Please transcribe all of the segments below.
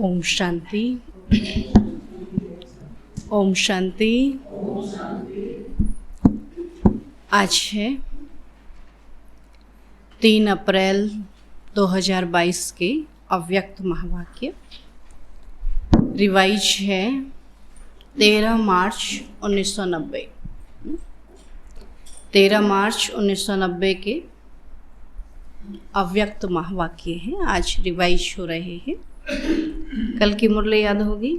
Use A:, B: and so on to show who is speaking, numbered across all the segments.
A: ओम शांति। ओम शांति। आज है 3 अप्रैल 2022 के अव्यक्त महावाक्य। रिवाइज है 13 मार्च 1990। 13 मार्च 1990 के अव्यक्त महावाक्य हैं। आज रिवाइज हो रहे हैं। कल की मुरली याद होगी।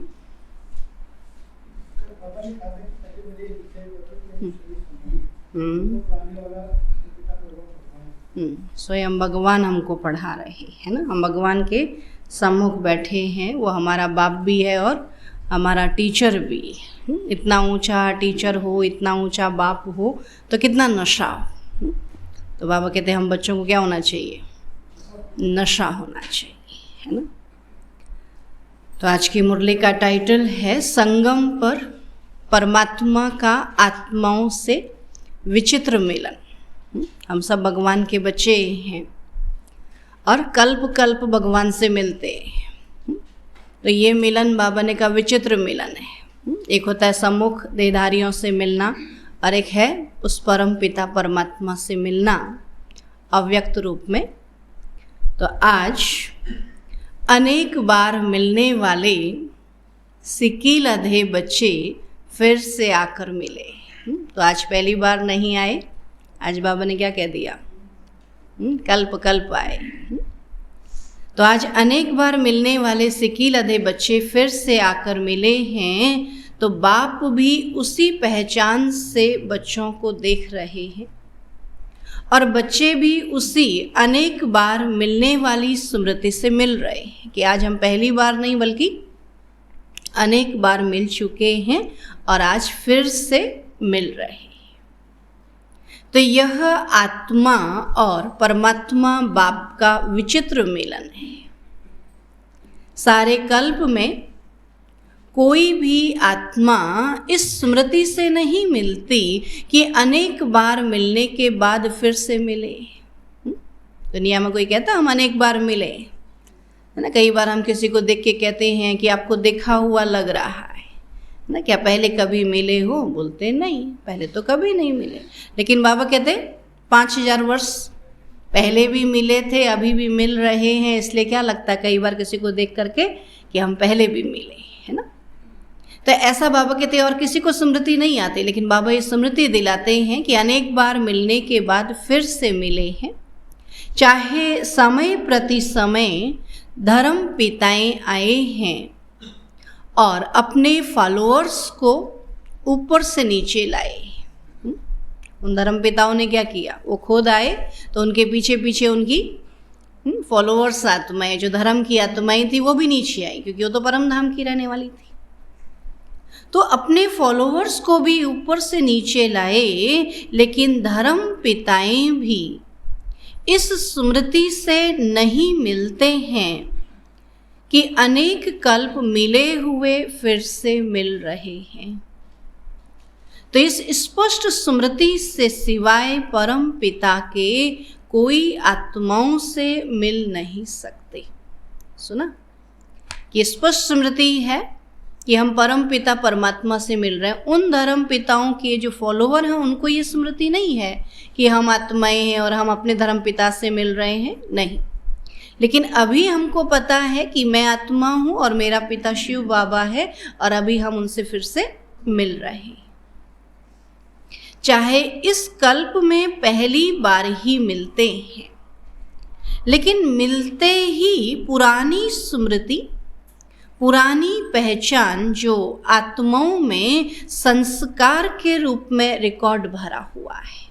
A: स्वयं भगवान हमको पढ़ा रहे हैं ना। हम भगवान के सम्मुख बैठे हैं। वो हमारा बाप भी है और हमारा टीचर भी। इतना ऊंचा टीचर हो, इतना ऊंचा बाप हो तो कितना नशा हो। तो बाबा कहते हैं हम बच्चों को क्या होना चाहिए? नशा होना चाहिए, है ना। तो आज की मुरली का टाइटल है संगम पर परमात्मा का आत्माओं से विचित्र मिलन। हम सब भगवान के बच्चे हैं और कल्प कल्प भगवान से मिलते हैं। तो ये मिलन बाबा ने कहा विचित्र मिलन है। एक होता है सम्मुख देहधारियों से मिलना और एक है उस परम पिता परमात्मा से मिलना अव्यक्त रूप में। तो आज अनेक बार मिलने वाले सिक्की लधे बच्चे फिर से आकर मिले। तो आज पहली बार नहीं आए। आज बाबा ने क्या कह दिया? कल्प कल्प आए। तो आज अनेक बार मिलने वाले सिक्की लधे बच्चे फिर से आकर मिले हैं। तो बाप भी उसी पहचान से बच्चों को देख रहे हैं और बच्चे भी उसी अनेक बार मिलने वाली स्मृति से मिल रहे हैं कि आज हम पहली बार नहीं बल्कि अनेक बार मिल चुके हैं और आज फिर से मिल रहे हैं। तो यह आत्मा और परमात्मा बाप का विचित्र मिलन है। सारे कल्प में कोई भी आत्मा इस स्मृति से नहीं मिलती कि अनेक बार मिलने के बाद फिर से मिले। दुनिया में कोई कहता हम अनेक बार मिले, है ना। कई बार हम किसी को देख के कहते हैं कि आपको देखा हुआ लग रहा है ना। क्या पहले कभी मिले हो? बोलते नहीं, पहले तो कभी नहीं मिले। लेकिन बाबा कहते 5000 वर्ष पहले भी मिले थे, अभी भी मिल रहे हैं। इसलिए क्या लगता है कई बार किसी को देख करके कि हम पहले भी मिले, है ना। तो ऐसा बाबा कहते हैं और किसी को स्मृति नहीं आती, लेकिन बाबा ये स्मृति दिलाते हैं कि अनेक बार मिलने के बाद फिर से मिले हैं। चाहे समय प्रति समय धर्म पिताएं आए हैं और अपने फॉलोअर्स को ऊपर से नीचे लाए। उन धर्म पिताओं ने क्या किया? वो खुद आए तो उनके पीछे पीछे उनकी फॉलोअर्स आत्माएं, जो धर्म की आत्माएं थी, वो भी नीचे आई क्योंकि वो तो परम धाम की रहने वाली थी। तो अपने फॉलोअर्स को भी ऊपर से नीचे लाए। लेकिन धर्म पिताएं भी इस स्मृति से नहीं मिलते हैं कि अनेक कल्प मिले हुए फिर से मिल रहे हैं। तो इस स्पष्ट स्मृति से सिवाय परम पिता के कोई आत्माओं से मिल नहीं सकते। सुना कि स्पष्ट स्मृति है कि हम परम पिता परमात्मा से मिल रहे हैं। उन धर्म पिताओं के जो फॉलोवर हैं उनको ये स्मृति नहीं है कि हम आत्माएं हैं और हम अपने धर्म पिता से मिल रहे हैं, नहीं। लेकिन अभी हमको पता है कि मैं आत्मा हूँ और मेरा पिता शिव बाबा है और अभी हम उनसे फिर से मिल रहे हैं। चाहे इस कल्प में पहली बार ही मिलते हैं, लेकिन मिलते ही पुरानी स्मृति, पुरानी पहचान जो आत्माओं में संस्कार के रूप में रिकॉर्ड भरा हुआ है,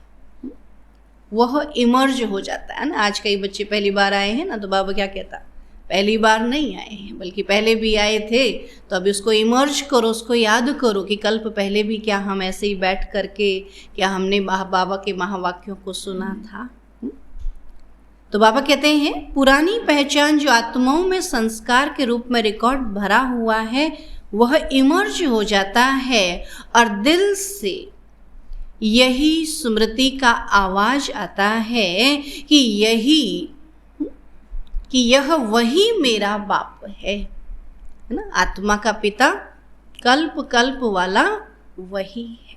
A: वह इमर्ज हो जाता है ना। आज कई बच्चे पहली बार आए हैं ना, तो बाबा क्या कहता? पहली बार नहीं आए हैं बल्कि पहले भी आए थे। तो अभी उसको इमर्ज करो, उसको याद करो कि कल्प पहले भी क्या हम ऐसे ही बैठ करके क्या हमने बाबा के महावाक्यों को सुना था। तो बाबा कहते हैं पुरानी पहचान जो आत्माओं में संस्कार के रूप में रिकॉर्ड भरा हुआ है वह इमर्ज हो जाता है और दिल से यही स्मृति का आवाज आता है कि यह वही मेरा बाप है। है ना। आत्मा का पिता कल्प कल्प वाला वही है।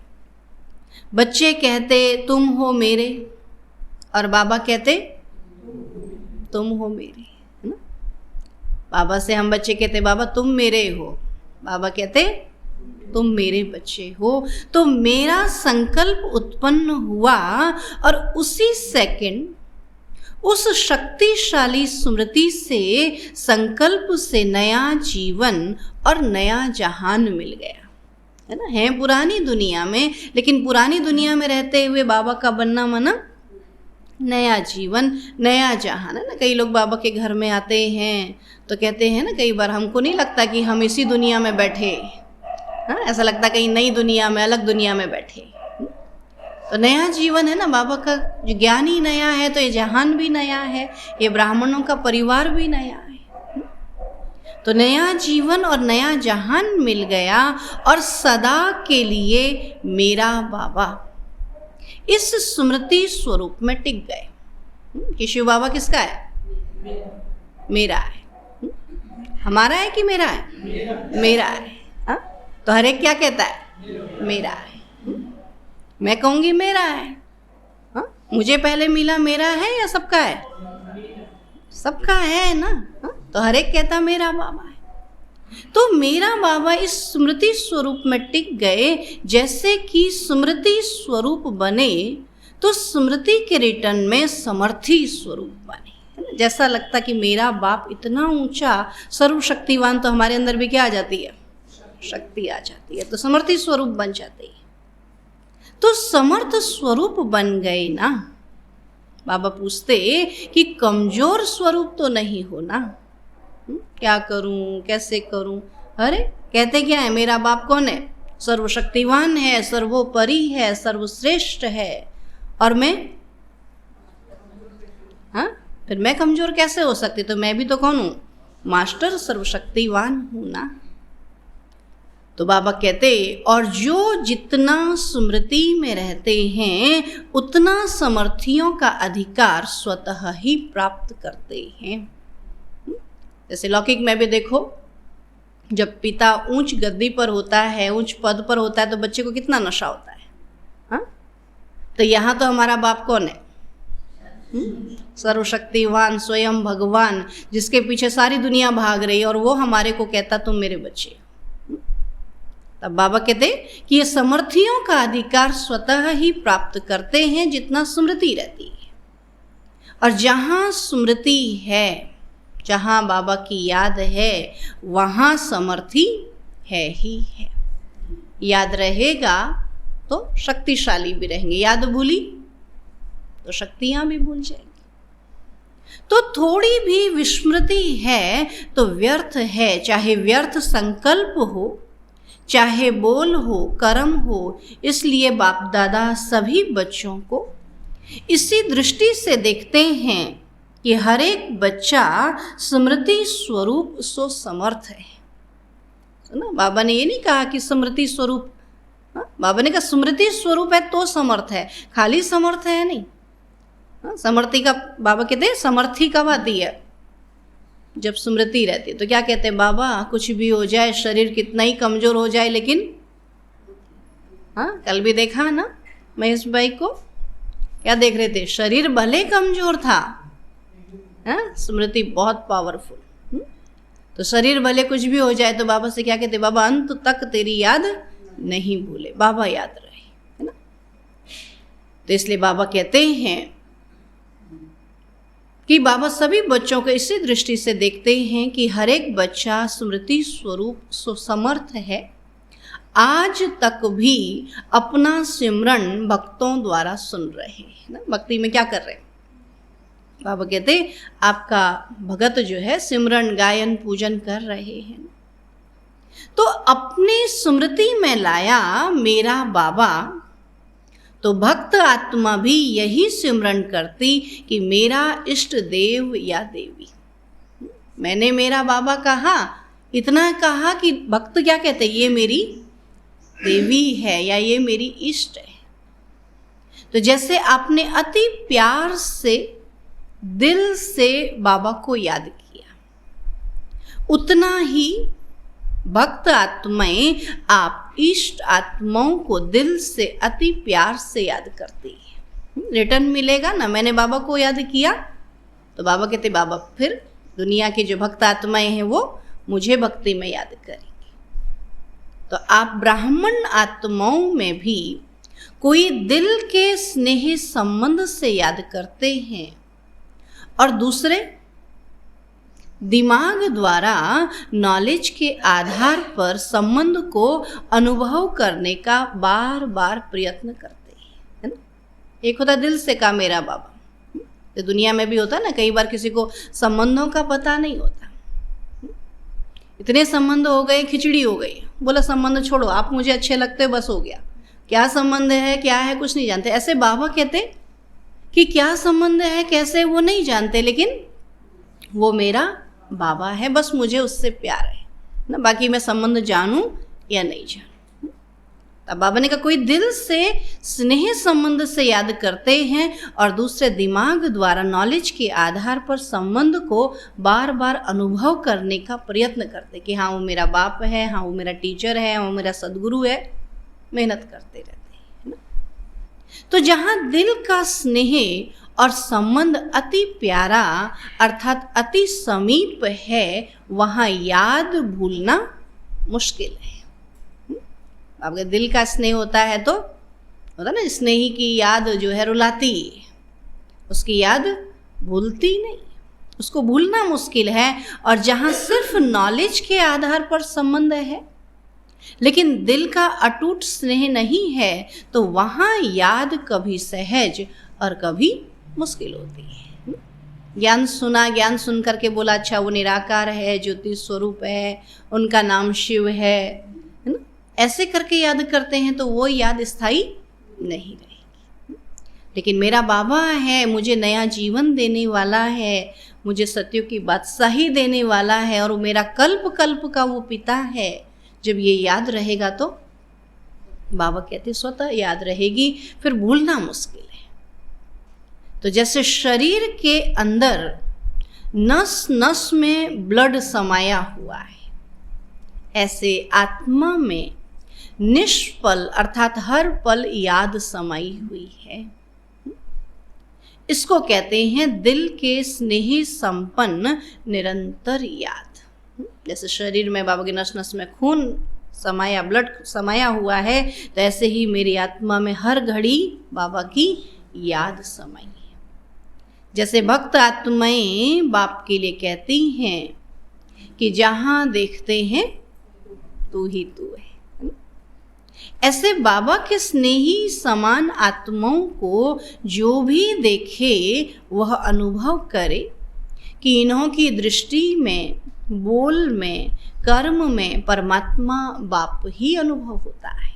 A: बच्चे कहते तुम हो मेरे, और बाबा कहते तुम हो मेरे, है ना। बाबा से हम बच्चे कहते बाबा तुम मेरे हो, बाबा कहते तुम मेरे बच्चे हो। तो मेरा संकल्प उत्पन्न हुआ और उसी सेकंड उस शक्तिशाली स्मृति से, संकल्प से नया जीवन और नया जहान मिल गया, है ना। है पुरानी दुनिया में, लेकिन पुरानी दुनिया में रहते हुए बाबा का बनना माना नया जीवन, नया जहान, है ना। कई लोग बाबा के घर में आते हैं तो कहते हैं ना, कई बार हमको नहीं लगता कि हम इसी दुनिया में बैठे, हाँ, ऐसा लगता कहीं नई दुनिया में, अलग दुनिया में बैठे। तो नया जीवन है ना, बाबा का जो ज्ञान ही नया है, तो ये जहान भी नया है, ये ब्राह्मणों का परिवार भी नया है। तो नया जीवन और नया जहान मिल गया और सदा के लिए मेरा बाबा इस स्मृति स्वरूप में टिक गए कि शिव बाबा किसका है? मेरा है। हमारा है कि मेरा है? मेरा है। हा? तो हर एक क्या कहता है? मेरा है। मैं कहूंगी मेरा है। हा? मुझे पहले मिला मेरा है या सबका है? सबका है ना। हा? तो हर एक कहता मेरा बाबा है। तो मेरा बाबा इस स्मृति स्वरूप में टिक गए। जैसे कि स्मृति स्वरूप बने तो स्मृति के रिटर्न में समर्थी स्वरूप बने। जैसा लगता कि मेरा बाप इतना ऊंचा सर्वशक्तिवान, तो हमारे अंदर भी क्या आ जाती है? शक्ति आ जाती है, तो समर्थी स्वरूप बन जाती है। तो समर्थ स्वरूप बन गए ना। बाबा पूछते कि कमजोर स्वरूप तो नहीं हो ना, क्या करूं, कैसे करूं? अरे कहते क्या है? मेरा बाप कौन है? सर्वशक्तिवान है, सर्वोपरि है, सर्वश्रेष्ठ है, और मैं, हाँ, फिर मैं कमजोर कैसे हो सकती? तो मैं भी तो कौन हूं? मास्टर सर्वशक्तिवान हूं ना। तो बाबा कहते और जो जितना स्मृति में रहते हैं उतना समर्थियों का अधिकार स्वतः ही प्राप्त करते हैं। जैसे लौकिक में भी देखो, जब पिता ऊंच गद्दी पर होता है, ऊंच पद पर होता है, तो बच्चे को कितना नशा होता है। हाँ, तो यहाँ तो हमारा बाप कौन है? सर्वशक्तिवान स्वयं भगवान, जिसके पीछे सारी दुनिया भाग रही है, और वो हमारे को कहता तुम मेरे बच्चे। तब बाबा कहते कि ये समर्थियों का अधिकार स्वतः ही प्राप्त करते हैं जितना स्मृति रहती है। और जहाँ स्मृति है, जहाँ बाबा की याद है, वहाँ समर्थी है ही है। याद रहेगा तो शक्तिशाली भी रहेंगे, याद भूली तो शक्तियाँ भी भूल जाएंगी। तो थोड़ी भी विस्मृति है तो व्यर्थ है, चाहे व्यर्थ संकल्प हो, चाहे बोल हो, कर्म हो। इसलिए बाप दादा सभी बच्चों को इसी दृष्टि से देखते हैं कि हर एक बच्चा स्मृति स्वरूप सो समर्थ है। सुना, बाबा ने ये नहीं कहा कि स्मृति स्वरूप, बाबा ने कहा स्मृति स्वरूप है तो समर्थ है, खाली समर्थ है नहीं। समर्थी का बाबा कहते हैं समर्थी कब आती है? जब स्मृति रहती है। तो क्या कहते हैं बाबा? कुछ भी हो जाए, शरीर कितना ही कमजोर हो जाए, लेकिन हाँ, कल भी देखा ना महेश भाई को, क्या देख रहे थे? शरीर भले कमजोर था, हाँ, स्मृति बहुत पावरफुल। तो शरीर भले कुछ भी हो जाए, तो बाबा से क्या कहते? बाबा अंत तक तेरी याद नहीं भूले, बाबा याद रहे, है ना। तो इसलिए बाबा कहते हैं कि बाबा सभी बच्चों को इसी दृष्टि से देखते हैं कि हर एक बच्चा स्मृति स्वरूप समर्थ है। आज तक भी अपना सिमरन भक्तों द्वारा सुन रहे हैं ना। भक्ति में क्या कर रहे हैं? बाबा कहते आपका भगत जो है सिमरन गायन पूजन कर रहे हैं। तो अपनी स्मृति में लाया मेरा बाबा, तो भक्त आत्मा भी यही सिमरन करती कि मेरा इष्ट देव या देवी। मैंने मेरा बाबा कहा, इतना कहा कि भक्त क्या कहते? ये मेरी देवी है या ये मेरी इष्ट है। तो जैसे आपने अति प्यार से दिल से बाबा को याद किया, उतना ही भक्त आत्माएं आप इष्ट आत्माओं को दिल से अति प्यार से याद करती है। रिटर्न मिलेगा ना, मैंने बाबा को याद किया तो बाबा कहते बाबा फिर दुनिया के जो भक्त आत्माएं हैं वो मुझे भक्ति में याद करेंगे। तो आप ब्राह्मण आत्माओं में भी कोई दिल के स्नेह संबंध से याद करते हैं और दूसरे दिमाग द्वारा नॉलेज के आधार पर संबंध को अनुभव करने का बार बार प्रयत्न करते हैं, है ना। एक होता दिल से का मेरा बाबा, तो दुनिया में भी होता है ना, कई बार किसी को संबंधों का पता नहीं होता, इतने संबंध हो गए खिचड़ी हो गई, बोला संबंध छोड़ो, आप मुझे अच्छे लगते हो बस हो गया, क्या संबंध है क्या है कुछ नहीं जानते। ऐसे बाबा कहते कि क्या संबंध है कैसे वो नहीं जानते, लेकिन वो मेरा बाबा है, बस मुझे उससे प्यार है ना, बाकी मैं संबंध जानूं या नहीं जानूं। तब बाबा ने कहा कोई दिल से स्नेह संबंध से याद करते हैं और दूसरे दिमाग द्वारा नॉलेज के आधार पर संबंध को बार बार अनुभव करने का प्रयत्न करते कि हाँ वो मेरा बाप है, हाँ वो मेरा टीचर है, वो मेरा सदगुरु है, मेहनत करते रहते हैं ना। तो जहाँ दिल का स्नेह और संबंध अति प्यारा अर्थात अति समीप है वहाँ याद भूलना मुश्किल है। आपके दिल का स्नेह होता है तो होता ना, स्नेही की याद जो है रुलाती, उसकी याद भूलती नहीं, उसको भूलना मुश्किल है। और जहाँ सिर्फ नॉलेज के आधार पर संबंध है लेकिन दिल का अटूट स्नेह नहीं है तो वहाँ याद कभी सहज और कभी मुश्किल होती है। ज्ञान सुना, ज्ञान सुन करके बोला अच्छा वो निराकार है, ज्योति स्वरूप है, उनका नाम शिव है ना, ऐसे करके याद करते हैं तो वो याद स्थायी नहीं रहेगी। लेकिन मेरा बाबा है, मुझे नया जीवन देने वाला है, मुझे सत्यों की बादशाही देने वाला है और वो मेरा कल्प कल्प का वो पिता है, जब ये याद रहेगा तो बाबा कहते स्वतः याद रहेगी, फिर भूलना मुश्किल है। तो जैसे शरीर के अंदर नस नस में ब्लड समाया हुआ है, ऐसे आत्मा में निष्पल अर्थात हर पल याद समाई हुई है। इसको कहते हैं दिल के स्नेही संपन्न निरंतर याद। जैसे शरीर में बाबा के नस नस में खून समाया, ब्लड समाया हुआ है, तो ऐसे ही मेरी आत्मा में हर घड़ी बाबा की याद समाई है। जैसे भक्त आत्माएं बाप के लिए कहती हैं कि जहां देखते हैं तू ही तू है, ऐसे बाबा के स्नेही समान आत्माओं को जो भी देखे वह अनुभव करे कि इन्हों की दृष्टि में, बोल में, कर्म में परमात्मा बाप ही अनुभव होता है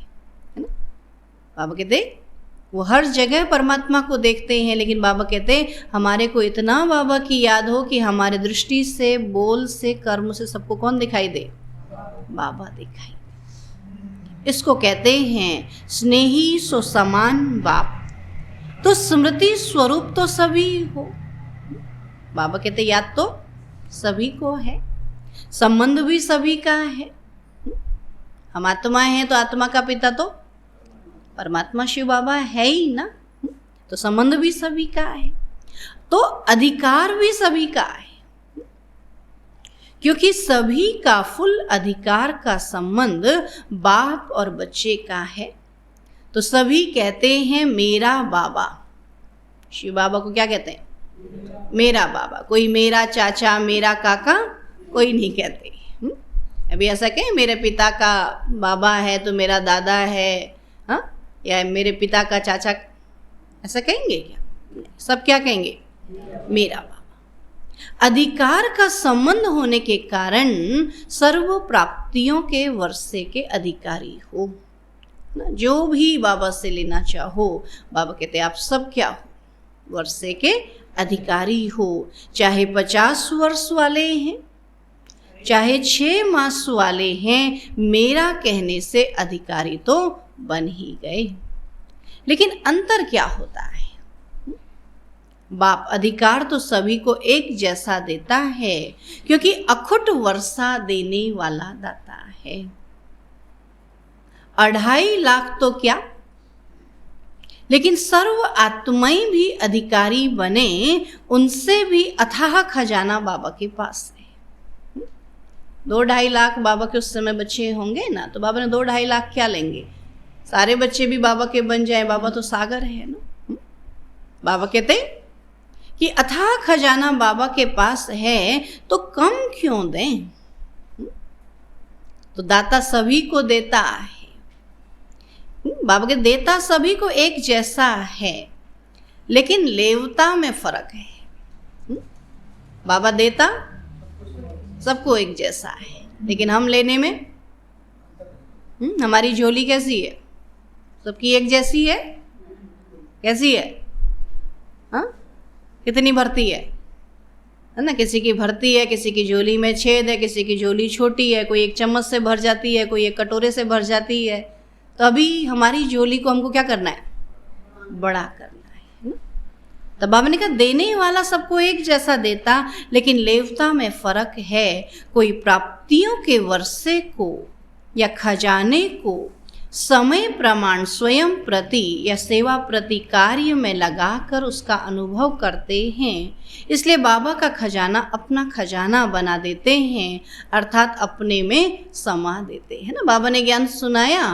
A: ना। बाबा कहते वो हर जगह परमात्मा को देखते हैं, लेकिन बाबा कहते हमारे को इतना बाबा की याद हो कि हमारे दृष्टि से, बोल से, कर्म से सबको कौन दिखाई दे? बाबा दिखाई। इसको कहते हैं स्नेही सो समान बाप। तो स्मृति स्वरूप तो सभी हो, बाबा कहते याद तो सभी को है, संबंध भी सभी का है। हम आत्मा हैं तो आत्मा का पिता तो परमात्मा शिव बाबा है ही ना, तो संबंध भी सभी का है, तो अधिकार भी सभी का है, क्योंकि सभी का फुल अधिकार का संबंध बाप और बच्चे का है। तो सभी कहते हैं मेरा बाबा। शिव बाबा को क्या कहते हैं? मेरा बाबा। कोई मेरा चाचा, मेरा काका कोई नहीं कहते। अभी ऐसा कहें मेरे पिता का बाबा है तो मेरा दादा है, हाँ, या मेरे पिता का चाचा, ऐसा कहेंगे क्या? सब क्या कहेंगे? मेरा बाबा। अधिकार का संबंध होने के कारण सर्व प्राप्तियों के वर्षे के अधिकारी हो ना। जो भी बाबा से लेना चाहो, बाबा कहते आप सब क्या हो? वर्षे के अधिकारी हो। चाहे 50 वर्ष वाले हैं, चाहे 6 मास वाले हैं, मेरा कहने से अधिकारी तो बन ही गए। लेकिन अंतर क्या होता है? बाप अधिकार तो सभी को एक जैसा देता है, क्योंकि अखुट वर्षा देने वाला दाता है। 2.5 लाख तो क्या, लेकिन सर्व आत्माएं भी अधिकारी बने, उनसे भी अथाह खजाना बाबा के पास है। 2-2.5 लाख बाबा के उस समय बच्चे होंगे ना, तो बाबा ने 2-2.5 लाख क्या लेंगे, सारे बच्चे भी बाबा के बन जाए, बाबा तो सागर है ना। बाबा कहते कि अथाह खजाना बाबा के पास है तो कम क्यों दें। तो दाता सभी को देता है, बाबा के देता सभी को एक जैसा है, लेकिन लेवता में फर्क है। बाबा देता सबको एक जैसा है, लेकिन हम लेने में हमारी झोली कैसी है, सबकी एक जैसी है, कैसी है, हाँ कितनी भरती है ना। किसी की भरती है, किसी की झोली में छेद है, किसी की झोली छोटी है, कोई एक चम्मच से भर जाती है, कोई एक कटोरे से भर जाती है। तो अभी हमारी झोली को हमको क्या करना है, बड़ा करना है ना। तो बाबा ने कहा देने वाला सबको एक जैसा देता, लेकिन लेवता में फर्क है। कोई प्राप्तियों के वर्षे को या खजाने को समय प्रमाण स्वयं प्रति या सेवा प्रति कार्य में लगाकर उसका अनुभव करते हैं, इसलिए बाबा का खजाना अपना खजाना बना देते हैं, अर्थात अपने में समा देते हैं ना। बाबा ने ज्ञान सुनाया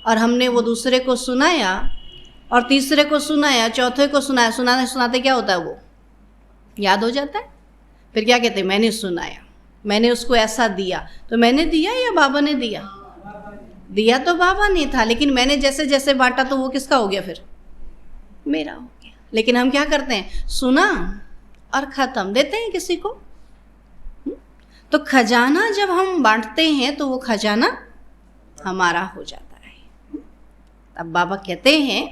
A: और हमने वो दूसरे को सुनाया और तीसरे को सुनाया, चौथे को सुनाया, सुनाते सुनाते क्या होता है, वो याद हो जाता है। फिर क्या कहते हैं, मैंने सुनाया, मैंने उसको ऐसा दिया। तो मैंने दिया या बाबा ने दिया, दिया तो बाबा ने था, लेकिन मैंने जैसे जैसे बांटा तो वो किसका हो गया, फिर मेरा हो गया। लेकिन हम क्या करते हैं, सुना और ख़त्म, देते हैं किसी को। तो खजाना जब हम बांटते हैं तो वो खजाना हमारा हो जाता है। अब बाबा कहते हैं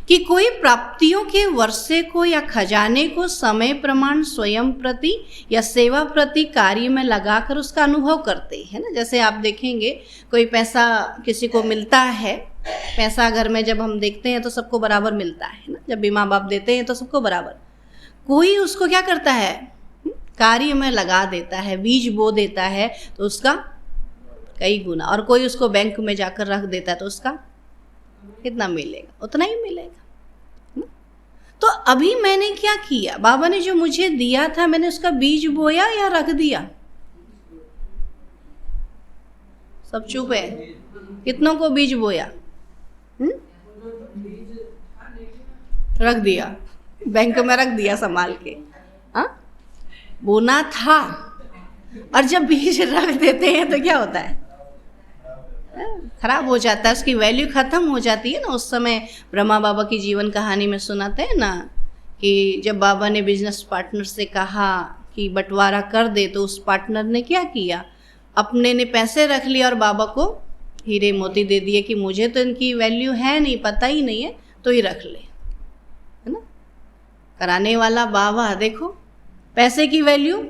A: कि कोई प्राप्तियों के वर्षे को या खजाने को समय प्रमाण स्वयं प्रति या सेवा प्रति कार्य में लगाकर उसका अनुभव करते हैं ना। जैसे आप देखेंगे कोई पैसा किसी को मिलता है, पैसा घर में जब हम देखते हैं तो सबको बराबर मिलता है ना, जब भी माँ बाप देते हैं तो सबको बराबर। कोई उसको क्या करता है, कार्य में लगा देता है, बीज बो देता है तो उसका कई गुना, और कोई उसको बैंक में जाकर रख देता है तो उसका कितना मिलेगा, उतना ही मिलेगा। तो अभी मैंने क्या किया, बाबा ने जो मुझे दिया था मैंने उसका बीज बोया या रख दिया। सब चुप है, कितनों को बीज बोया, रख दिया, बैंक में रख दिया संभाल के। हाँ बोना था, और जब बीज रख देते हैं तो क्या होता है, खराब हो जाता है, उसकी वैल्यू ख़त्म हो जाती है ना। उस समय ब्रह्मा बाबा की जीवन कहानी में सुनाते हैं ना कि जब बाबा ने बिजनेस पार्टनर से कहा कि बंटवारा कर दे, तो उस पार्टनर ने क्या किया, अपने ने पैसे रख लिए और बाबा को हीरे मोती दे दिए कि मुझे तो इनकी वैल्यू है नहीं, पता ही नहीं है, तो ही रख ले, है ना। कराने वाला बाबा देखो, पैसे की वैल्यू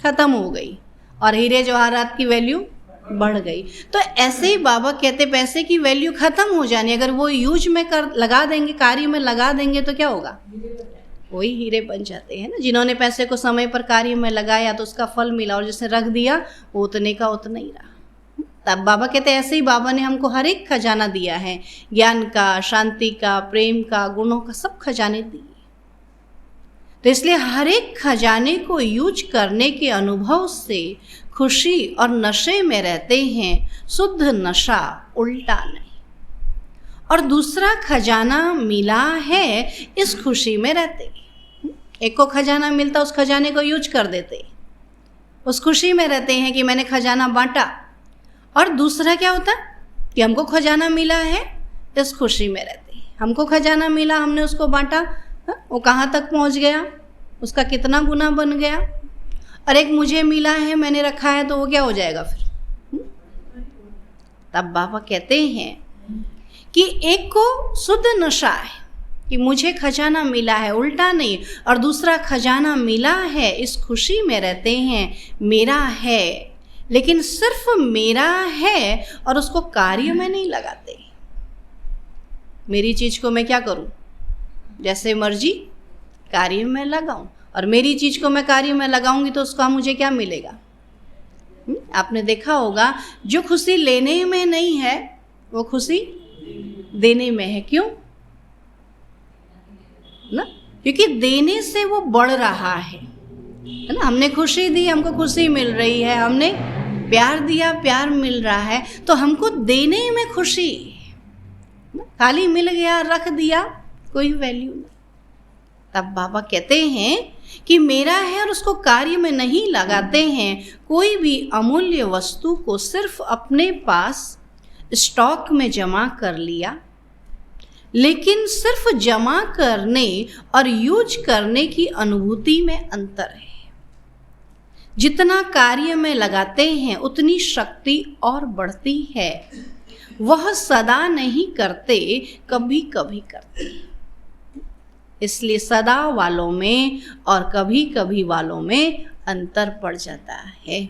A: ख़त्म हो गई और हीरे जवाहरात की वैल्यू बढ़ गई। तो ऐसे ही बाबा कहते पैसे की वैल्यू खत्म हो जानी, अगर वो यूज में लगा देंगे, कार्य में लगा देंगे तो क्या होगा, वही हीरे बन जाते हैं ना। जिन्होंने पैसे को समय पर कार्य में लगाया तो उसका फल मिला, और जिसने रख दिया वो उतने का उतना ही रहा। तब बाबा कहते ऐसे ही बाबा ने हमको हर एक खजाना दिया है, ज्ञान का, शांति का, प्रेम का, गुणों का, सब खजाने दिए। तो इसलिए हर एक खजाने को यूज करने के अनुभव से खुशी और नशे में रहते हैं, शुद्ध नशा, उल्टा नहीं। और दूसरा खजाना मिला है, इस खुशी में रहते हैं। एक को खजाना मिलता, उस खजाने को यूज कर देते, उस खुशी में रहते हैं कि मैंने खजाना बांटा। और दूसरा क्या होता कि हमको खजाना मिला है, इस खुशी में रहते हैं। हमको खजाना मिला, हमने उसको बांटा, वो कहाँ तक पहुँच गया, उसका कितना गुना बन गया। और एक मुझे मिला है, मैंने रखा है, तो वो क्या हो जाएगा फिर। तब बाबा कहते हैं कि एक को शुद्ध नशा है कि मुझे खजाना मिला है, उल्टा नहीं, और दूसरा खजाना मिला है, इस खुशी में रहते हैं, मेरा है, लेकिन सिर्फ मेरा है और उसको कार्य में नहीं लगाते। मेरी चीज़ को मैं क्या करूं, जैसे मर्जी कार्य में लगाऊं, और मेरी चीज़ को मैं कार्य में लगाऊंगी तो उसका मुझे क्या मिलेगा? आपने देखा होगा, जो खुशी लेने में नहीं है वो खुशी देने में है। क्यों ना? क्योंकि देने से वो बढ़ रहा है ना। हमने खुशी दी, हमको खुशी मिल रही है, हमने प्यार दिया, प्यार मिल रहा है, तो हमको देने में खुशी। खाली मिल गया, रख दिया, कोई वैल्यू नहीं। तब बाबा कहते हैं कि मेरा है और उसको कार्य में नहीं लगाते हैं। कोई भी अमूल्य वस्तु को सिर्फ अपने पास स्टॉक में जमा कर लिया, लेकिन सिर्फ जमा करने और यूज करने की अनुभूति में अंतर है। जितना कार्य में लगाते हैं उतनी शक्ति और बढ़ती है। वह सदा नहीं करते, कभी कभी करते। इसलिए सदा वालों में और कभी कभी वालों में अंतर पड़ जाता है।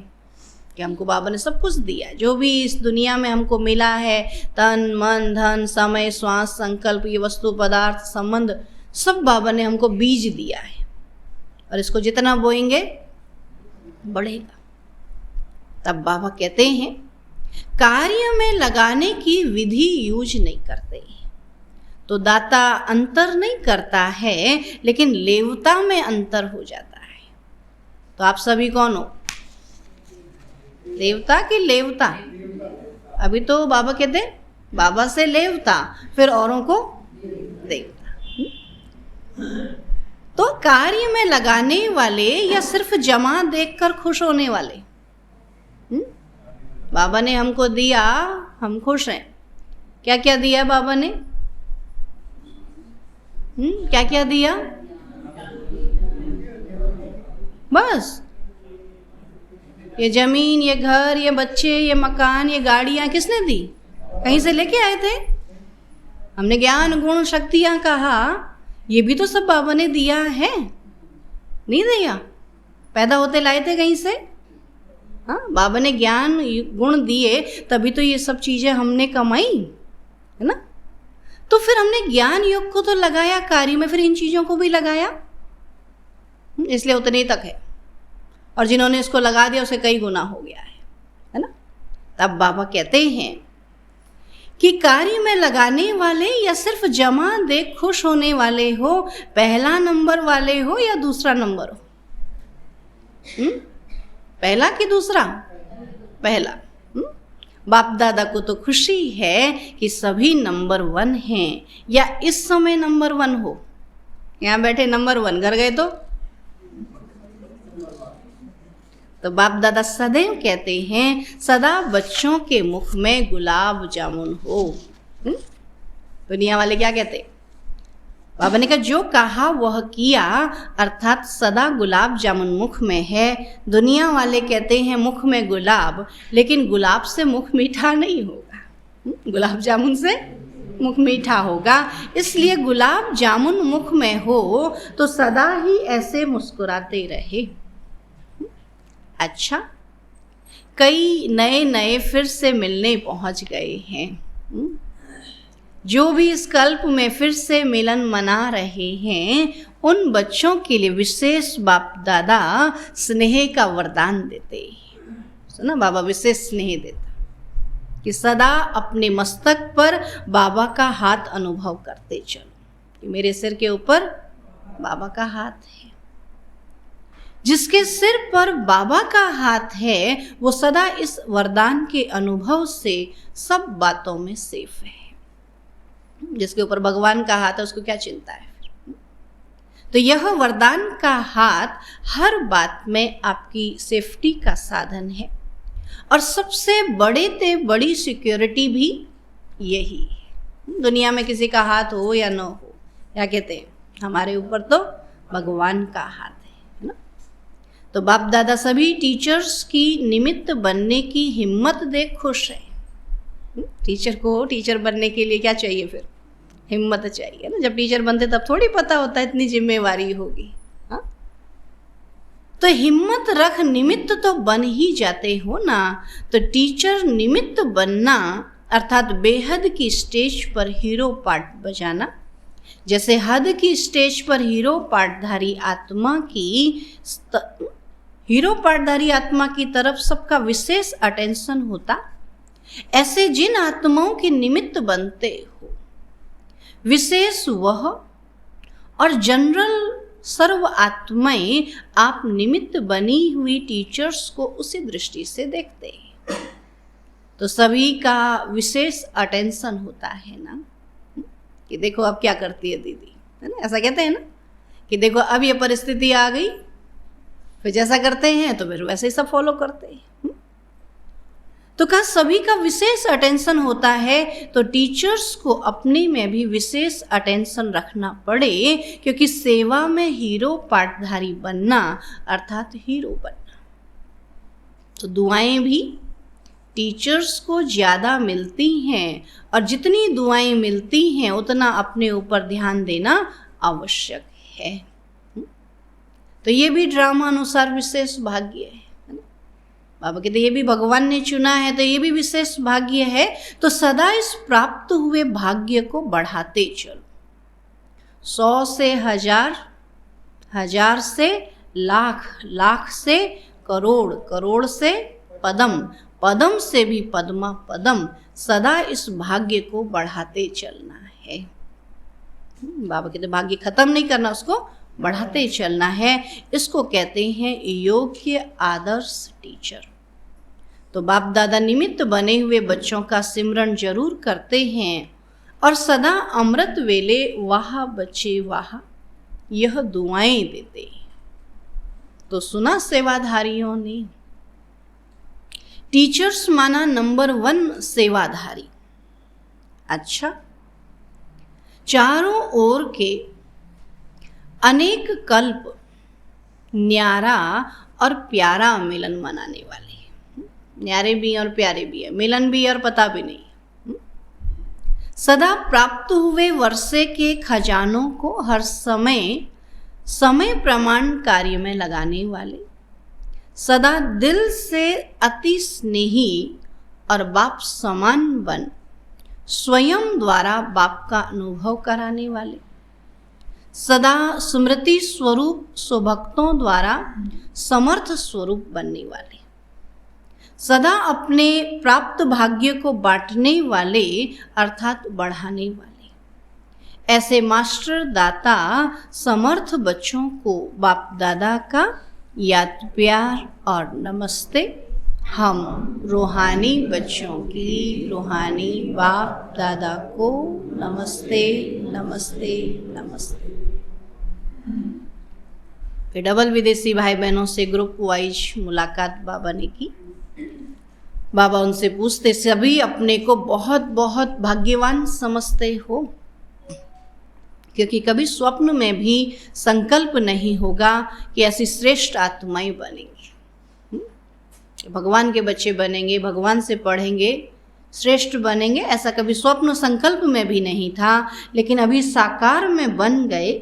A: कि हमको बाबा ने सब कुछ दिया, जो भी इस दुनिया में हमको मिला है, तन मन धन समय श्वास संकल्प, ये वस्तु पदार्थ संबंध, सब बाबा ने हमको बीज दिया है, और इसको जितना बोएंगे बढ़ेगा। तब बाबा कहते हैं कार्य में लगाने की विधि यूज नहीं करते, तो दाता अंतर नहीं करता है, लेकिन लेवता में अंतर हो जाता है। तो आप सभी कौन हो? देवता कि लेवता? अभी तो बाबा कहते बाबा से लेवता, फिर औरों को देवता। तो कार्य में लगाने वाले या सिर्फ जमा देखकर खुश होने वाले? बाबा ने हमको दिया, हम खुश हैं। क्या क्या दिया बाबा ने? क्या क्या दिया? बस ये जमीन, ये घर, ये बच्चे, ये मकान, ये गाड़ियां किसने दी? कहीं से लेके आए थे? हमने ज्ञान गुण शक्तियां कहा, ये भी तो सब बाबा ने दिया है, नहीं दिया? पैदा होते लाए थे कहीं से? हाँ, बाबा ने ज्ञान गुण दिए, तभी तो ये सब चीजें हमने कमाई, है ना? तो फिर हमने ज्ञान योग को तो लगाया कार्य में, फिर इन चीजों को भी लगाया, इसलिए उतने तक है। और जिन्होंने इसको लगा दिया उसे कई गुना हो गया है ना? तब बाबा कहते हैं कि कार्य में लगाने वाले या सिर्फ जमा देख खुश होने वाले हो, पहला नंबर वाले हो या दूसरा नंबर हो? पहला कि दूसरा? पहला। बाप दादा को तो खुशी है कि सभी नंबर 1 हैं, या इस समय नंबर 1 हो। यहाँ बैठे नंबर 1, घर गए तो बाप दादा सदैव कहते हैं सदा बच्चों के मुख में गुलाब जामुन हो। दुनिया वाले क्या कहते? बाबा ने कहा जो कहा वह किया, अर्थात सदा गुलाब जामुन मुख में है। दुनिया वाले कहते हैं मुख में गुलाब, लेकिन गुलाब से मुख मीठा नहीं होगा, गुलाब जामुन से मुख मीठा होगा। इसलिए गुलाब जामुन मुख में हो तो सदा ही ऐसे मुस्कुराते रहे। अच्छा, कई नए नए फिर से मिलने पहुंच गए हैं, जो भी इस कल्प में फिर से मिलन मना रहे हैं, उन बच्चों के लिए विशेष बाप दादा स्नेह का वरदान देते हैं। सुना, बाबा विशेष स्नेह देता कि सदा अपने मस्तक पर बाबा का हाथ अनुभव करते चलो, कि मेरे सिर के ऊपर बाबा का हाथ है। जिसके सिर पर बाबा का हाथ है वो सदा इस वरदान के अनुभव से सब बातों में सेफ है। जिसके ऊपर भगवान का हाथ है उसको क्या चिंता है? तो यह वरदान का हाथ हर बात में आपकी सेफ्टी का साधन है, और सबसे बड़े से बड़ी सिक्योरिटी भी यही है। दुनिया में किसी का हाथ हो या न हो, क्या कहते हैं, हमारे ऊपर तो भगवान का हाथ है ना? तो बाप दादा सभी टीचर्स की निमित्त बनने की हिम्मत देख खुश है। टीचर को टीचर बनने के लिए क्या चाहिए? फिर हिम्मत चाहिए ना। जब टीचर बनते तब थोड़ी पता होता है इतनी जिम्मेवारी होगी। हाँ, तो हिम्मत रख निमित्त तो बन ही जाते हो ना। तो टीचर निमित्त बनना अर्थात बेहद की स्टेज पर हीरो पार्ट बजाना, जैसे हद की स्टेज पर हीरो पार्टधारी आत्मा की तरफ सबका विशेष अटेंशन होता, ऐसे जिन आत्माओं के निमित्त बनते हो, विशेष वह और जनरल सर्व आत्माएं आप निमित्त बनी हुई टीचर्स को उसी दृष्टि से देखते हैं। तो सभी का विशेष अटेंशन होता है ना, कि देखो अब क्या करती है दीदी, है ना, ऐसा कहते हैं ना, कि देखो अब ये परिस्थिति आ गई, फिर जैसा करते हैं तो फिर वैसे ही सब फॉलो करते हैं। तो कहा सभी का विशेष अटेंशन होता है, तो टीचर्स को अपने में भी विशेष अटेंशन रखना पड़े, क्योंकि सेवा में हीरो पार्टधारी बनना अर्थात हीरो बनना। तो दुआएं भी टीचर्स को ज़्यादा मिलती हैं, और जितनी दुआएं मिलती हैं उतना अपने ऊपर ध्यान देना आवश्यक है। तो ये भी ड्रामा अनुसार विशेष भाग्य है ना। बाबा कहते ये भी भगवान ने चुना है, तो ये भी विशेष भाग्य है। तो सदा इस प्राप्त हुए भाग्य को बढ़ाते चलो। 100 से 1000, 1000 से लाख, लाख से करोड़, करोड़ से पदम, पदम से भी पद्मा पदम, सदा इस भाग्य को बढ़ाते चलना है। बाबा कहते भाग्य खत्म नहीं करना, उसको बढ़ाते चलना है। इसको कहते हैं योग्य आदर्श टीचर। तो बाप दादा निमित्त बने हुए बच्चों का सिमरन जरूर करते हैं, और सदा अमृत वेले वाह बच्चे वाह यह दुआएं देते हैं। तो सुना सेवाधारियों ने, टीचर्स माना नंबर 1 सेवाधारी। अच्छा, चारों ओर के अनेक कल्प न्यारा और प्यारा मिलन मनाने वाले, न्यारे भी और प्यारे भी है, मिलन भी और पता भी नहीं। सदा प्राप्त हुए वर्षे के खजानों को हर समय समय प्रमाण कार्य में लगाने वाले, सदा दिल से अति स्नेही और बाप समान बन स्वयं द्वारा बाप का अनुभव कराने वाले, सदा स्मृति स्वरूप स्वभक्तों द्वारा समर्थ स्वरूप बनने वाले, सदा अपने प्राप्त भाग्य को बांटने वाले अर्थात बढ़ाने वाले, ऐसे मास्टर दाता समर्थ बच्चों को बाप दादा का याद प्यार और नमस्ते। हम रूहानी बच्चों की रूहानी बाप दादा को नमस्ते नमस्ते नमस्ते। फिर डबल विदेशी भाई बहनों से ग्रुप वाइज मुलाकात बाबा ने की। बाबा उनसे पूछते, सभी अपने को बहुत बहुत भाग्यवान समझते हो? क्योंकि कभी स्वप्न में भी संकल्प नहीं होगा कि ऐसी श्रेष्ठ आत्माएं बनेंगे, भगवान के बच्चे बनेंगे, भगवान से पढ़ेंगे, श्रेष्ठ बनेंगे, ऐसा कभी स्वप्न संकल्प में भी नहीं था। लेकिन अभी साकार में बन गए।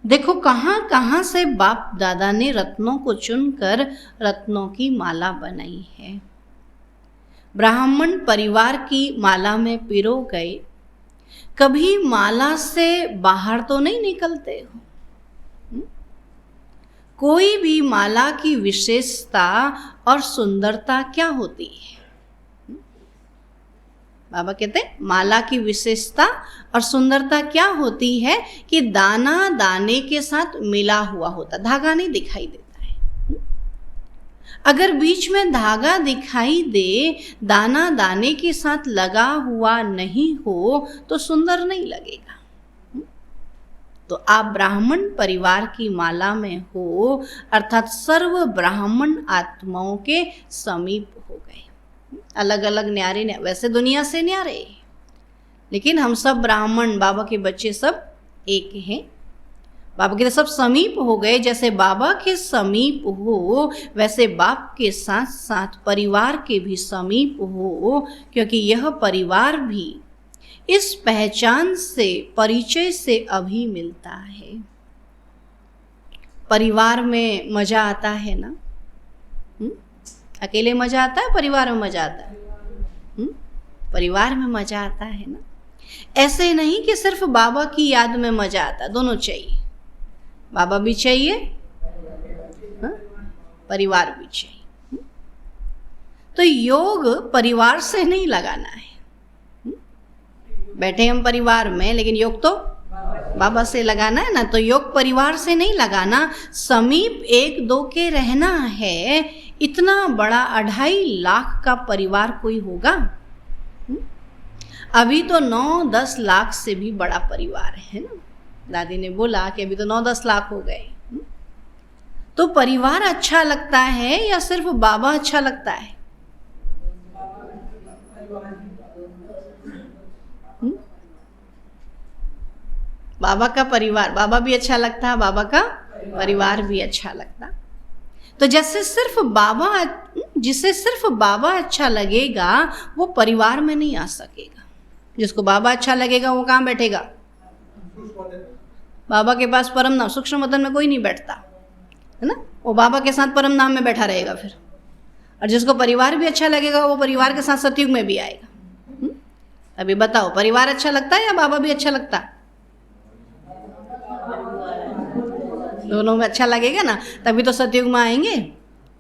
A: देखो कहाँ कहाँ से बाप दादा ने रत्नों को चुनकर रत्नों की माला बनाई है। ब्राह्मण परिवार की माला में पिरो गए, कभी माला से बाहर तो नहीं निकलते हो। कोई भी माला की विशेषता और सुंदरता क्या होती है? बाबा कहते हैं माला की विशेषता और सुंदरता क्या होती है कि दाना दाने के साथ मिला हुआ होता, धागा नहीं दिखाई देता है। अगर बीच में धागा दिखाई दे, दाना दाने के साथ लगा हुआ नहीं हो तो सुंदर नहीं लगेगा। तो आप ब्राह्मण परिवार की माला में हो, अर्थात सर्व ब्राह्मण आत्माओं के समीप हो गए। अलग अलग न्यारे वैसे दुनिया से न्यारे, लेकिन हम सब ब्राह्मण बाबा के बच्चे सब एक हैं। बाबा के सब समीप हो गए। जैसे बाबा के समीप हो, वैसे बाप के साथ साथ परिवार के भी समीप हो, क्योंकि यह परिवार भी इस पहचान से, परिचय से अभी मिलता है। परिवार में मजा आता है ना? अकेले मजा आता है, परिवार में मजा आता है? परिवार में मजा आता है ना। ऐसे नहीं कि सिर्फ बाबा की याद में मजा आता, दोनों चाहिए, बाबा भी चाहिए, हाँ? परिवार भी चाहिए। तो योग परिवार से नहीं लगाना है। बैठे हम परिवार में, लेकिन योग तो बाबा से लगाना है ना। तो योग परिवार से नहीं लगाना, समीप एक दो के रहना है। इतना बड़ा 2.5 लाख का परिवार कोई होगा? अभी तो 9-10 लाख से भी बड़ा परिवार है ना। दादी ने बोला कि अभी तो 9-10 लाख हो गए। तो परिवार अच्छा लगता है या सिर्फ बाबा अच्छा लगता है? बाबा का परिवार, बाबा भी अच्छा लगता, बाबा का परिवार भी अच्छा लगता। तो जिसे सिर्फ बाबा अच्छा लगेगा वो परिवार में नहीं आ सकेगा। जिसको बाबा अच्छा लगेगा वो कहाँ बैठेगा? बाबा के पास परम नाम, सूक्ष्म वतन में कोई नहीं बैठता है ना, वो बाबा के साथ परम नाम में बैठा रहेगा फिर। और जिसको परिवार भी अच्छा लगेगा वो परिवार के साथ सतयुग में भी आएगा। अभी बताओ, परिवार अच्छा लगता है या बाबा भी अच्छा लगता है? दोनों में अच्छा लगेगा ना, तभी तो सतयुग में आएंगे।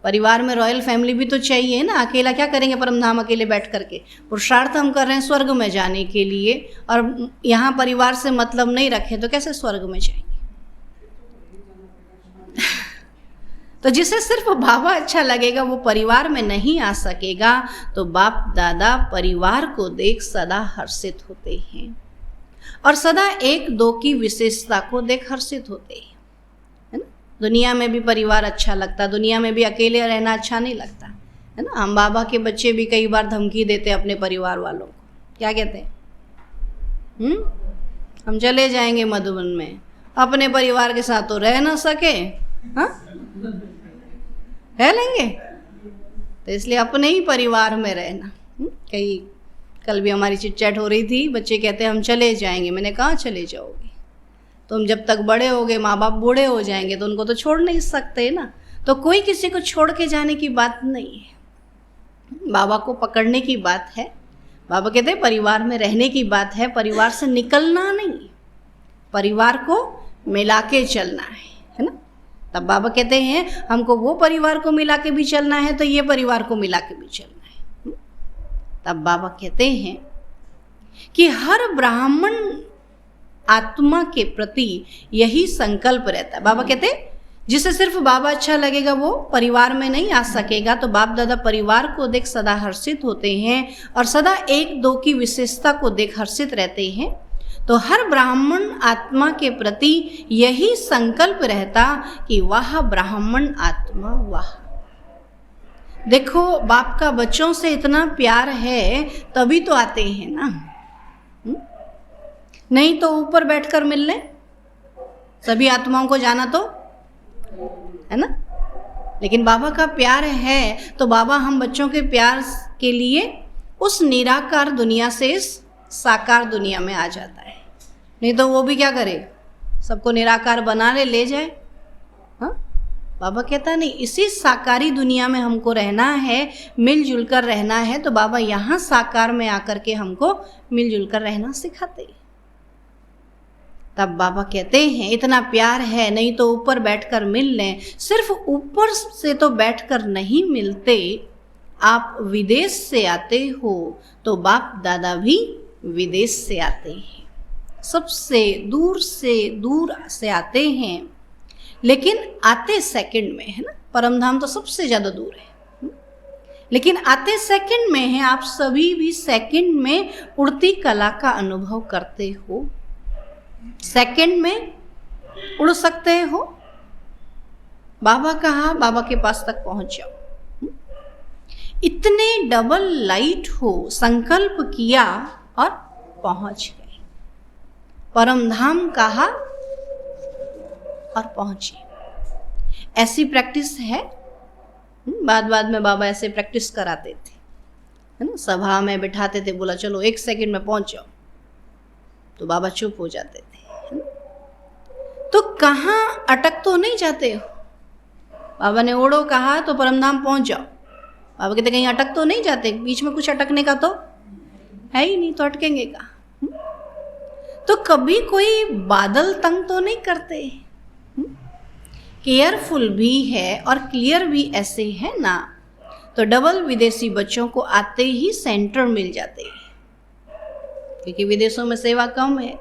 A: परिवार में रॉयल फैमिली भी तो चाहिए ना। अकेला क्या करेंगे परम धाम अकेले बैठ करके? पुरुषार्थ हम कर रहे हैं स्वर्ग में जाने के लिए, और यहाँ परिवार से मतलब नहीं रखे तो कैसे स्वर्ग में जाएंगे? तो जिसे सिर्फ बाबा अच्छा लगेगा वो परिवार में नहीं आ सकेगा। तो बाप दादा परिवार को देख सदा हर्षित होते हैं, और सदा एक दो की विशेषता को देख हर्षित होते हैं, है ना। दुनिया में भी परिवार अच्छा लगता, दुनिया में भी अकेले रहना अच्छा नहीं लगता, है ना। हम बाबा के बच्चे भी कई बार धमकी देते अपने परिवार वालों को, क्या कहते हैं? हम चले जाएंगे मधुबन में, अपने परिवार के साथ तो रह ना सके, हाँ रह लेंगे, तो इसलिए अपने ही परिवार में रहना। कई कल भी हमारी चिट चैट हो रही थी, बच्चे कहते हैं हम चले जाएंगे। मैंने कहा चले जाओगे? तुम जब तक बड़े होगे, माँ बाप बूढ़े हो जाएंगे तो उनको तो छोड़ नहीं सकते ना। तो कोई किसी को छोड़ के जाने की बात नहीं है, बाबा को पकड़ने की बात है। बाबा कहते हैं परिवार में रहने की बात है, परिवार से निकलना नहीं, परिवार को मिला के चलना है ना। तब बाबा कहते हैं हमको वो परिवार को मिला के भी चलना है, तो ये परिवार को मिला के भी चलना है। तब बाबा कहते हैं कि हर ब्राह्मण आत्मा के प्रति यही संकल्प रहता है। बाबा कहते हैं जिसे सिर्फ बाबा अच्छा लगेगा वो परिवार में नहीं आ सकेगा। तो बाप दादा परिवार को देख सदा हर्षित होते हैं, और सदा एक दो की विशेषता को देख हर्षित रहते हैं। तो हर ब्राह्मण आत्मा के प्रति यही संकल्प रहता कि वाह ब्राह्मण आत्मा वाह। देखो बाप का बच्चों से इतना प्यार है तभी तो आते हैं ना, नहीं तो ऊपर बैठकर मिलने सभी आत्माओं को जाना तो है ना। लेकिन बाबा का प्यार है तो बाबा हम बच्चों के प्यार के लिए उस निराकार दुनिया से इस साकार दुनिया में आ जाता है। नहीं तो वो भी क्या करे, सबको निराकार बना ले जाए। हाँ, बाबा कहता नहीं, इसी साकारी दुनिया में हमको रहना है, मिलजुल कर रहना है। तो बाबा यहाँ साकार में आकर के हमको मिलजुल कर रहना सिखाते हैं। तब बाबा कहते हैं इतना प्यार है, नहीं तो ऊपर बैठकर मिल लें। सिर्फ ऊपर से तो बैठकर नहीं मिलते, आप विदेश से आते हो तो बाप दादा भी विदेश से आते हैं, सबसे दूर से आते हैं। लेकिन आते सेकंड में है ना, परमधाम तो सबसे ज़्यादा दूर है, लेकिन आते सेकंड में है। आप सभी भी सेकंड में उड़ती कला का अनुभव करते हो, सेकंड में उड़ सकते हो। बाबा कहा बाबा के पास तक पहुंच जाओ। इतने डबल लाइट हो, संकल्प किया और पहुंच गए। परमधाम कहा और पहुंचे। ऐसी प्रैक्टिस है। बाद में बाबा ऐसे प्रैक्टिस कराते थे, है ना। सभा में बिठाते थे, बोला चलो 1 सेकंड में पहुंच जाओ, तो बाबा चुप हो जाते थे। तो कहाँ अटक तो नहीं जाते हो। बाबा ने ओढ़ो कहा तो परमधाम पहुंच जाओ। बाबा कहते कहीं अटक तो नहीं जाते, बीच में कुछ अटकने का तो है ही नहीं, तो अटकेंगे कहाँ। तो कभी कोई बादल तंग तो नहीं करते? केयरफुल भी है और क्लियर भी ऐसे है ना। तो डबल विदेशी बच्चों को आते ही सेंटर मिल जाते हैं, क्योंकि विदेशों में सेवा कम है।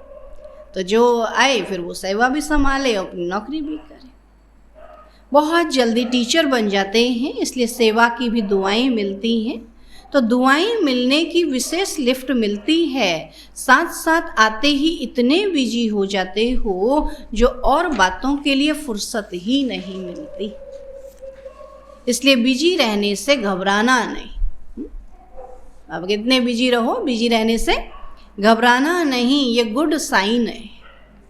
A: तो जो आए फिर वो सेवा भी संभाले और अपनी नौकरी भी करे। बहुत जल्दी टीचर बन जाते हैं, इसलिए सेवा की भी दुआएं मिलती हैं। तो दुआएं मिलने की विशेष लिफ्ट मिलती है, साथ साथ आते ही इतने बिजी हो जाते हो जो और बातों के लिए फुर्सत ही नहीं मिलती। इसलिए बिजी रहने से घबराना नहीं। अब कितने बिजी रहो, बिजी रहने से घबराना नहीं, ये गुड साइन है।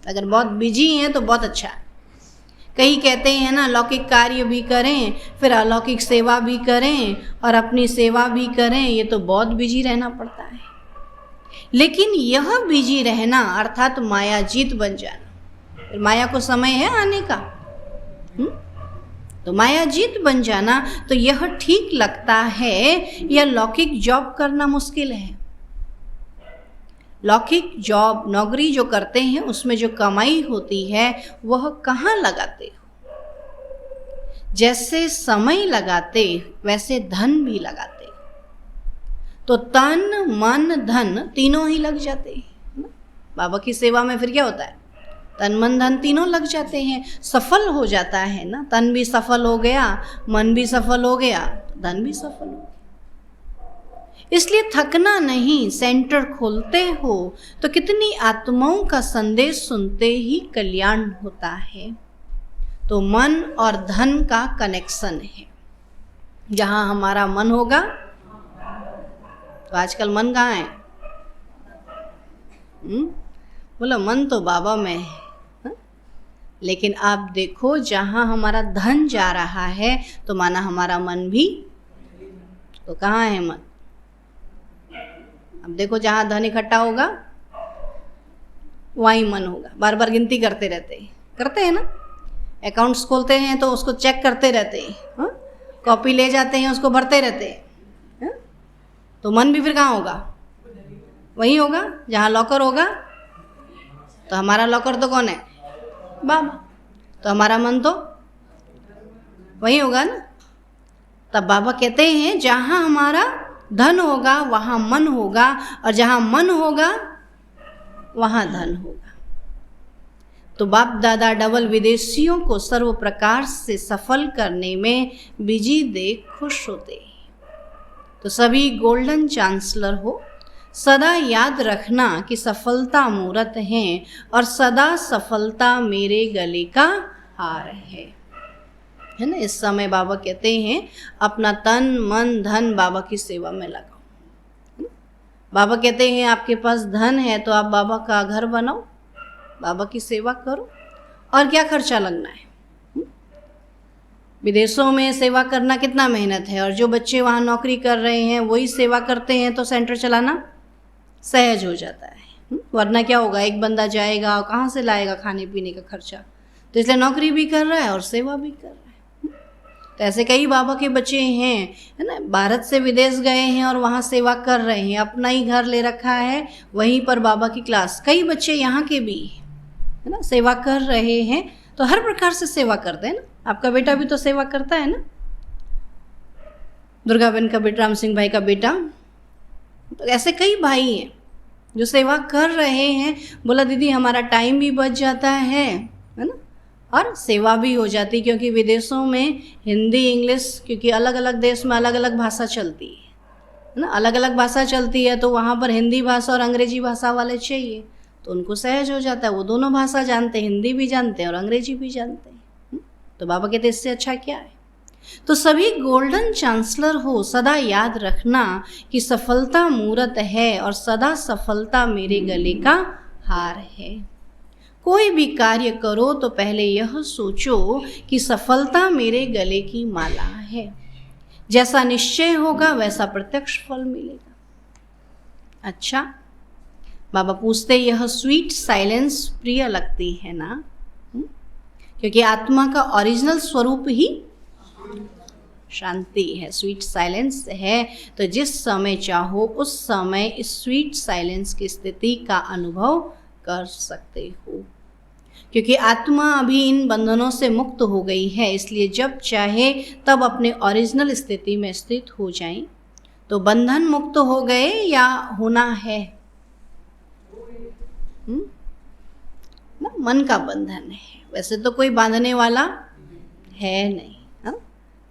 A: अगर बहुत बिजी हैं तो बहुत अच्छा है। कई कहते हैं ना, लौकिक कार्य भी करें, फिर अलौकिक सेवा भी करें और अपनी सेवा भी करें, ये तो बहुत बिजी रहना पड़ता है। लेकिन यह बिजी रहना अर्थात मायाजीत बन जाना, फिर माया को समय है आने का। तो मायाजीत बन जाना, तो यह ठीक लगता है या लौकिक जॉब करना मुश्किल है? लौकिक जॉब, नौकरी जो करते हैं उसमें जो कमाई होती है वह कहाँ लगाते हो? जैसे समय लगाते वैसे धन भी लगाते। तो तन मन धन तीनों ही लग जाते हैं। बाबा की सेवा में फिर क्या होता है? तन मन धन तीनों लग जाते हैं, सफल हो जाता है ना। तन भी सफल हो गया, मन भी सफल हो गया, धन भी सफल हो गया। इसलिए थकना नहीं, सेंटर खोलते हो तो कितनी आत्माओं का संदेश सुनते ही कल्याण होता है। तो मन और धन का कनेक्शन है। जहाँ हमारा मन होगा, तो आजकल मन कहाँ है? बोलो मन तो बाबा में है, हा? लेकिन आप देखो जहाँ हमारा धन जा रहा है तो माना हमारा मन भी, तो कहाँ है मन? अब देखो जहाँ धन इकट्ठा होगा वहीं मन होगा। बार बार गिनती करते हैं ना। अकाउंट्स खोलते हैं तो उसको चेक करते रहते हैं, कॉपी ले जाते हैं उसको भरते रहते हैं। तो मन भी फिर कहाँ होगा? वहीं होगा जहाँ लॉकर होगा। तो हमारा लॉकर तो कौन है? बाबा। तो हमारा मन तो वहीं होगा ना। तब बाबा कहते हैं जहाँ हमारा धन होगा वहाँ मन होगा, और जहाँ मन होगा वहाँ धन होगा। तो बाप दादा डबल विदेशियों को सर्व प्रकार से सफल करने में बिजी देख खुश होते। तो सभी गोल्डन चांसलर हो, सदा याद रखना कि सफलता मूरत है और सदा सफलता मेरे गले का हार है ना। इस समय बाबा कहते हैं अपना तन मन धन बाबा की सेवा में लगाओ। बाबा कहते हैं आपके पास धन है तो आप बाबा का घर बनाओ, बाबा की सेवा करो, और क्या खर्चा लगना है। विदेशों में सेवा करना कितना मेहनत है, और जो बच्चे वहाँ नौकरी कर रहे हैं वही सेवा करते हैं तो सेंटर चलाना सहज हो जाता है। वरना क्या होगा, एक बंदा जाएगा कहाँ से लाएगा खाने पीने का खर्चा। तो इसलिए नौकरी भी कर रहा है और सेवा भी कर रहा है। तो ऐसे कई बाबा के बच्चे हैं, है ना, भारत से विदेश गए हैं और वहाँ सेवा कर रहे हैं, अपना ही घर ले रखा है, वहीं पर बाबा की क्लास। कई बच्चे यहाँ के भी, है ना, सेवा कर रहे हैं। तो हर प्रकार से सेवा करते हैं ना। आपका बेटा भी तो सेवा करता है ना, दुर्गा बहन का बेटा, राम सिंह भाई का बेटा। तो ऐसे कई भाई हैं जो सेवा कर रहे हैं। बोला दीदी हमारा टाइम भी बच जाता है ना, और सेवा भी हो जाती, क्योंकि विदेशों में हिंदी इंग्लिश, क्योंकि अलग अलग देश में अलग अलग भाषा चलती है ना, अलग अलग भाषा चलती है। तो वहाँ पर हिंदी भाषा और अंग्रेजी भाषा वाले चाहिए, तो उनको सहज हो जाता है। वो दोनों भाषा जानते हैं, हिंदी भी जानते हैं और अंग्रेजी भी जानते हैं। तो बाबा कहते इससे अच्छा क्या है। तो सभी गोल्डन चांसलर हो, सदा याद रखना कि सफलता मूरत है और सदा सफलता मेरे गले का हार है। कोई भी कार्य करो तो पहले यह सोचो कि सफलता मेरे गले की माला है। जैसा निश्चय होगा वैसा प्रत्यक्ष फल मिलेगा। अच्छा, बाबा पूछते यह स्वीट साइलेंस प्रिय लगती है ना? क्योंकि आत्मा का ओरिजिनल स्वरूप ही शांति है, स्वीट साइलेंस है। तो जिस समय चाहो उस समय इस स्वीट साइलेंस की स्थिति का अनुभव कर सकते हो, क्योंकि आत्मा अभी इन बंधनों से मुक्त हो गई है। इसलिए जब चाहे तब अपने ओरिजिनल स्थिति में स्थित हो जाएं। तो बंधन मुक्त हो गए या होना है ना, मन का बंधन है। वैसे तो कोई बांधने वाला है नहीं, हा?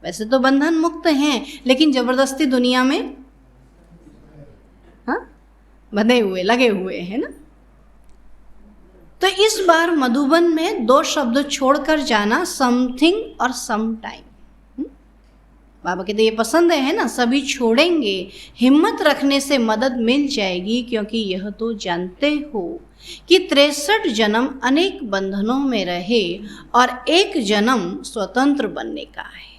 A: वैसे तो बंधन मुक्त हैं, लेकिन जबरदस्ती दुनिया में बंधे हुए लगे हुए हैं ना। तो इस बार मधुबन में 2 शब्द छोड़कर जाना, समथिंग और सम टाइम। बाबा कहते ये पसंद है ना, सभी छोड़ेंगे, हिम्मत रखने से मदद मिल जाएगी, क्योंकि यह तो जानते हो कि 63 जन्म अनेक बंधनों में रहे और एक जन्म स्वतंत्र बनने का है।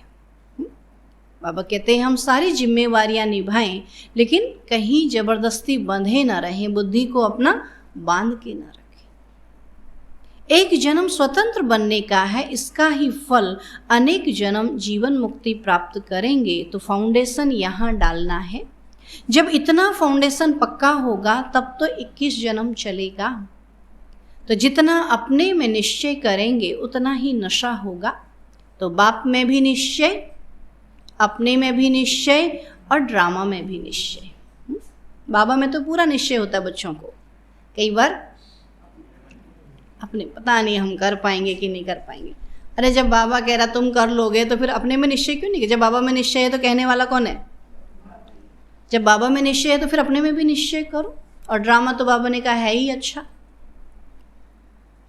A: बाबा कहते हैं हम सारी जिम्मेवारियां निभाएं, लेकिन कहीं जबरदस्ती बंधे ना रहें, बुद्धि को अपना बांध के ना रखें। एक जन्म स्वतंत्र बनने का है, इसका ही फल अनेक जन्म जीवन मुक्ति प्राप्त करेंगे। तो फाउंडेशन यहाँ डालना है। जब इतना फाउंडेशन पक्का होगा तब तो 21 जन्म चलेगा। तो जितना अपने में निश्चय करेंगे उतना ही नशा होगा। तो बाप में भी निश्चय, अपने में भी निश्चय और ड्रामा में भी निश्चय। बाबा में तो पूरा निश्चय होता है बच्चों को, कई बार अपने पता नहीं हम कर पाएंगे कि नहीं कर पाएंगे। अरे जब बाबा कह रहा तुम कर लोगे तो फिर अपने में निश्चय क्यों नहीं किया? जब बाबा में निश्चय है तो कहने वाला कौन है? जब बाबा में निश्चय है तो फिर अपने में भी निश्चय करो। और ड्रामा तो बाबा ने कहा है ही अच्छा।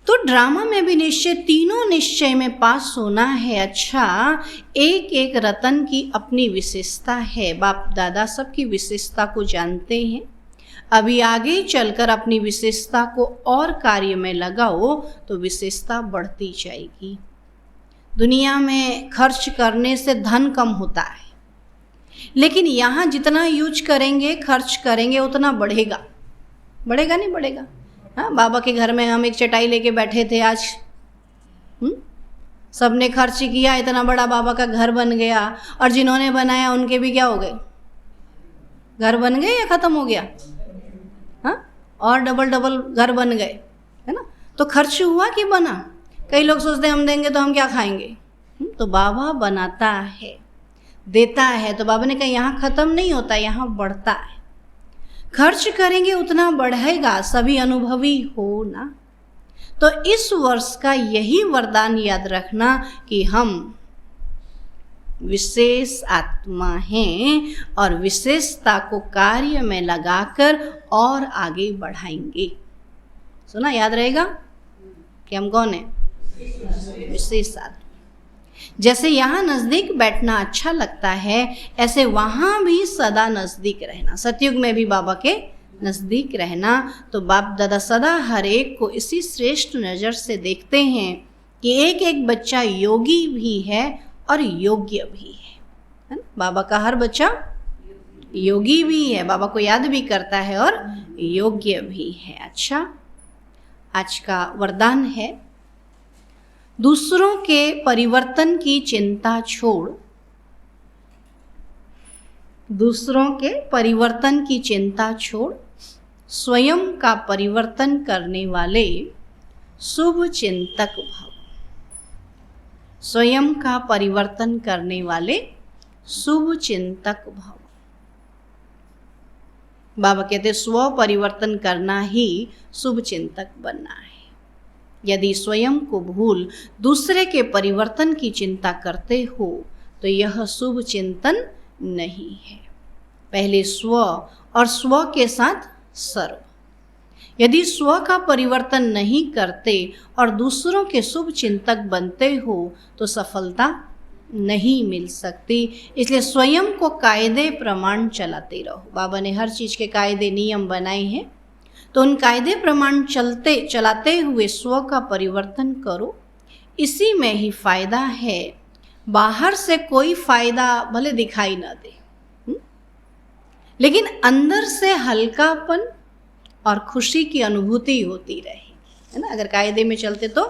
A: तो ड्रामा में भी निश्चय, तीनों निश्चय में पास होना है। अच्छा, एक एक रतन की अपनी विशेषता है। बाप दादा सबकी विशेषता को जानते हैं। अभी आगे चलकर अपनी विशेषता को और कार्य में लगाओ तो विशेषता बढ़ती जाएगी। दुनिया में खर्च करने से धन कम होता है, लेकिन यहाँ जितना यूज करेंगे, खर्च करेंगे, उतना बढ़ेगा। बढ़ेगा नहीं बढ़ेगा? हाँ, बाबा के घर में हम एक चटाई लेके बैठे थे आज, सबने खर्च किया, इतना बड़ा बाबा का घर बन गया। और जिन्होंने बनाया उनके भी क्या हो गए? घर बन गए या खत्म हो गया? हाँ, और डबल डबल घर बन गए, है ना। तो खर्च हुआ कि बना? कई लोग सोचते हैं हम देंगे तो हम क्या खाएंगे। तो बाबा बनाता है, देता है। तो बाबा ने कहा यहाँ खत्म नहीं होता, यहाँ बढ़ता है। खर्च करेंगे उतना बढ़ेगा, सभी अनुभवी हो ना। तो इस वर्ष का यही वरदान याद रखना कि हम विशेष आत्मा हैं और विशेषता को कार्य में लगाकर और आगे बढ़ाएंगे। सुना, याद रहेगा कि हम कौन है? विशेष आत्मा। जैसे यहाँ नज़दीक बैठना अच्छा लगता है, ऐसे वहाँ भी सदा नज़दीक रहना। सतयुग में भी बाबा के नज़दीक रहना। तो बाप दादा सदा हर एक को इसी श्रेष्ठ नज़र से देखते हैं कि एक एक बच्चा योगी भी है और योग्य भी है ना। बाबा का हर बच्चा योगी भी है, बाबा को याद भी करता है और योग्य भी है। अच्छा, आज का वरदान है, दूसरों के परिवर्तन की चिंता छोड़, दूसरों के परिवर्तन की चिंता छोड़, स्वयं का परिवर्तन करने वाले शुभ चिंतक भव। स्वयं का परिवर्तन करने वाले शुभ चिंतक भव। बाबा कहते स्व परिवर्तन करना ही शुभ चिंतक बनना है। यदि स्वयं को भूल दूसरे के परिवर्तन की चिंता करते हो तो यह शुभ चिंतन नहीं है। पहले स्व और स्व के साथ सर्व। यदि स्व का परिवर्तन नहीं करते और दूसरों के शुभ चिंतक बनते हो तो सफलता नहीं मिल सकती। इसलिए स्वयं को कायदे प्रमाण चलाते रहो। बाबा ने हर चीज़ के कायदे नियम बनाए हैं, तो उन कायदे प्रमाण चलाते हुए स्व का परिवर्तन करो। इसी में ही फायदा है। बाहर से कोई फायदा भले दिखाई ना दे, लेकिन अंदर से हल्कापन और खुशी की अनुभूति होती रहेगी, है ना। अगर कायदे में चलते तो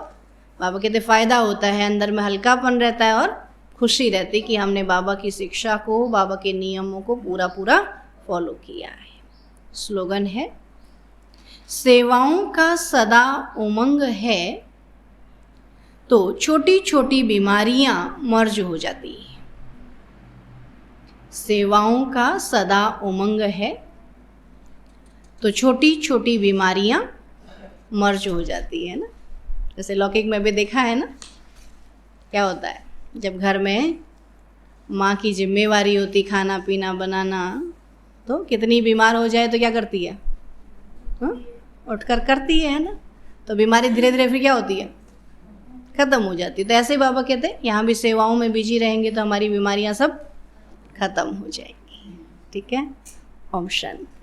A: बाबा कहते फायदा होता है, अंदर में हल्कापन रहता है और खुशी रहती कि हमने बाबा की शिक्षा को, बाबा के नियमों को पूरा पूरा फॉलो किया है। स्लोगन है, सेवाओं का सदा उमंग है तो छोटी छोटी बीमारियां मर्ज हो जाती है। सेवाओं का सदा उमंग है तो छोटी छोटी बीमारियां मर्ज हो जाती है ना। जैसे लौकिक में भी देखा है ना, क्या होता है जब घर में माँ की जिम्मेवारी होती खाना पीना बनाना, तो कितनी बीमार हो जाए तो क्या करती है, उठकर करती है ना। तो बीमारी धीरे धीरे फिर क्या होती है, ख़त्म हो जाती है। तो ऐसे बाबा कहते हैं यहाँ भी सेवाओं में बिजी रहेंगे तो हमारी बीमारियाँ सब खत्म हो जाएंगी। ठीक है, ओम शांति।